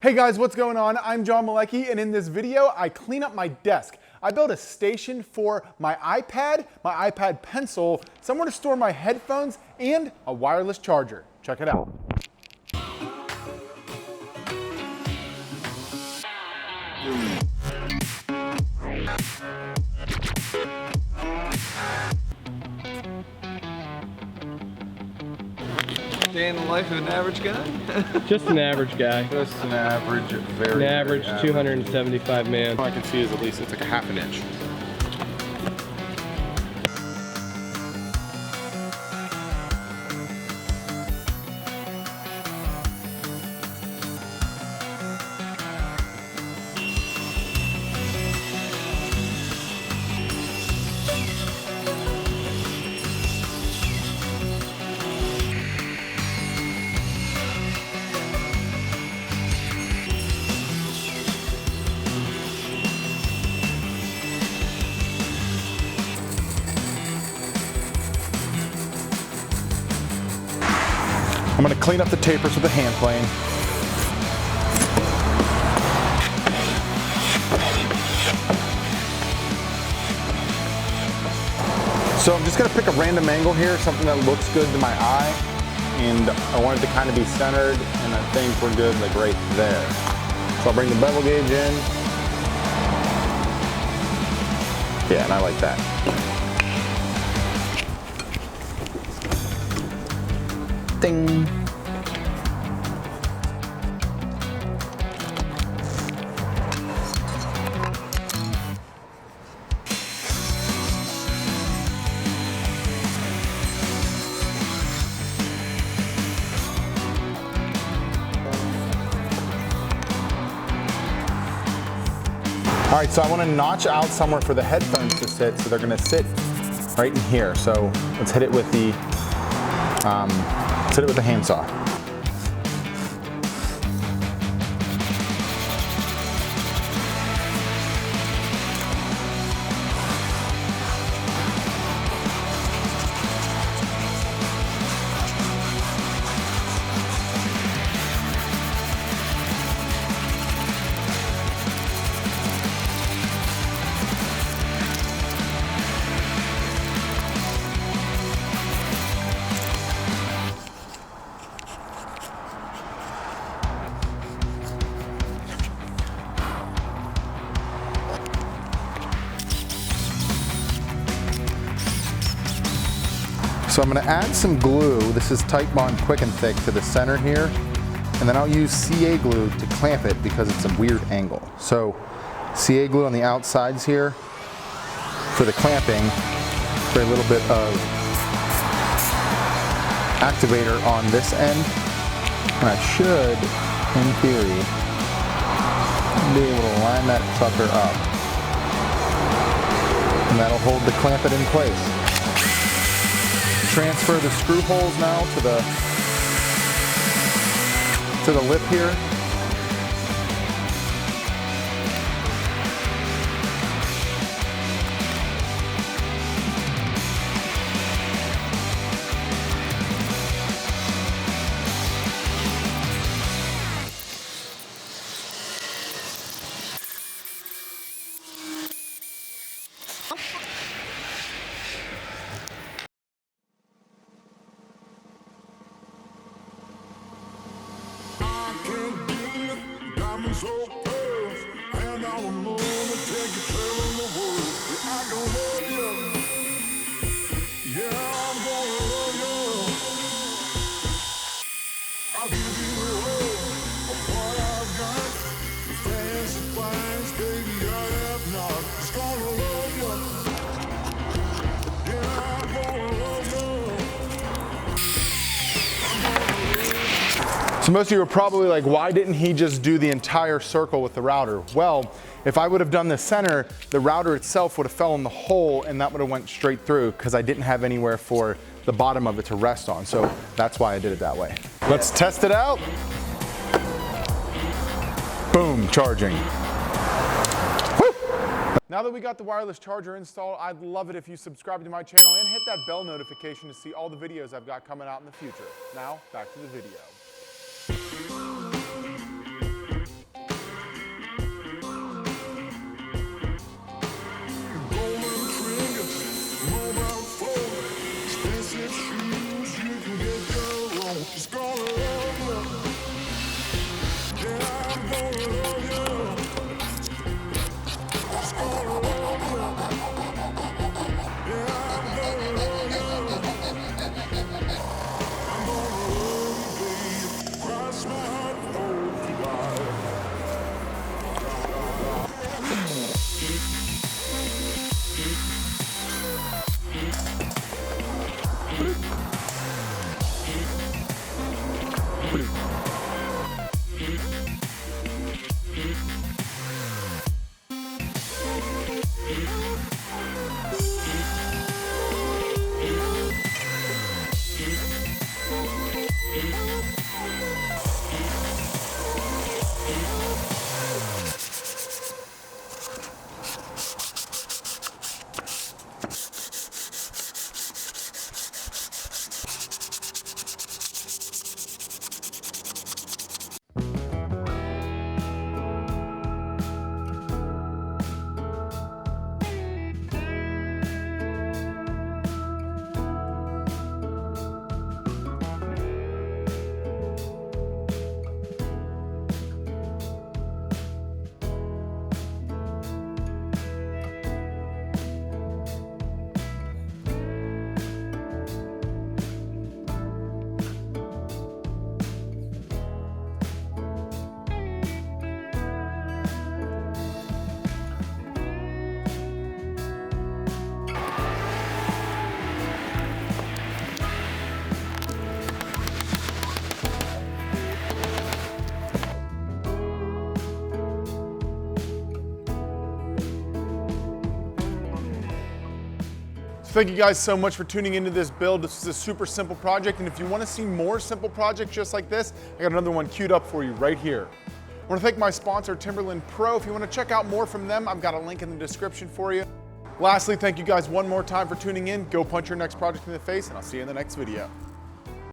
Hey guys, what's going on? I'm John Malecki, and in this video, I clean up my desk. I built a station for my iPad pencil, somewhere to store my headphones, and a wireless charger. Check it out. Day in the life of an average guy? Just an average guy. Just an average, An average 275 man. All I can see is at least it's like a half an inch. I'm gonna clean up the tapers with a hand plane. So I'm just gonna pick a random angle here, something that looks good to my eye. And I want it to kind of be centered, and I think we're good like right there. So I'll bring the bevel gauge in. Yeah, and I like that. Ding. All right, so I want to notch out somewhere for the headphones to sit, so they're going to sit right in here. So let's hit it with the handsaw. So I'm going to add some glue. This is Tight Bond Quick and Thick to the center here. And then I'll use CA glue to clamp it because it's a weird angle. So CA glue on the outsides here for the clamping, for a little bit of activator on this end. And I should, in theory, be able to line that sucker up. And that'll hold the clampet in place. Transfer the screw holes now to the lip here. So close, and I don't know to take you in the world. I don't love you. Yeah, I'm gonna love you. I'll give you all of what I've got. The fancy things, baby, I have not. Just gonna love you. Yeah, I'm gonna love you. So most of you are probably like, why didn't he just do the entire circle with the router? Well, if I would have done the center, the router itself would have fell in the hole and that would have went straight through because I didn't have anywhere for the bottom of it to rest on. So that's why I did it that way. Let's test it out. Boom, charging. Woo! Now that we got the wireless charger installed, I'd love it if you subscribe to my channel and hit that bell notification to see all the videos I've got coming out in the future. Now, back to the video. So thank you guys so much for tuning into this build. This is a super simple project, and if you want to see more simple projects just like this, I got another one queued up for you right here. I want to thank my sponsor, Timberland Pro. If you want to check out more from them, I've got a link in the description for you. Lastly, thank you guys one more time for tuning in. Go punch your next project in the face, and I'll see you in the next video.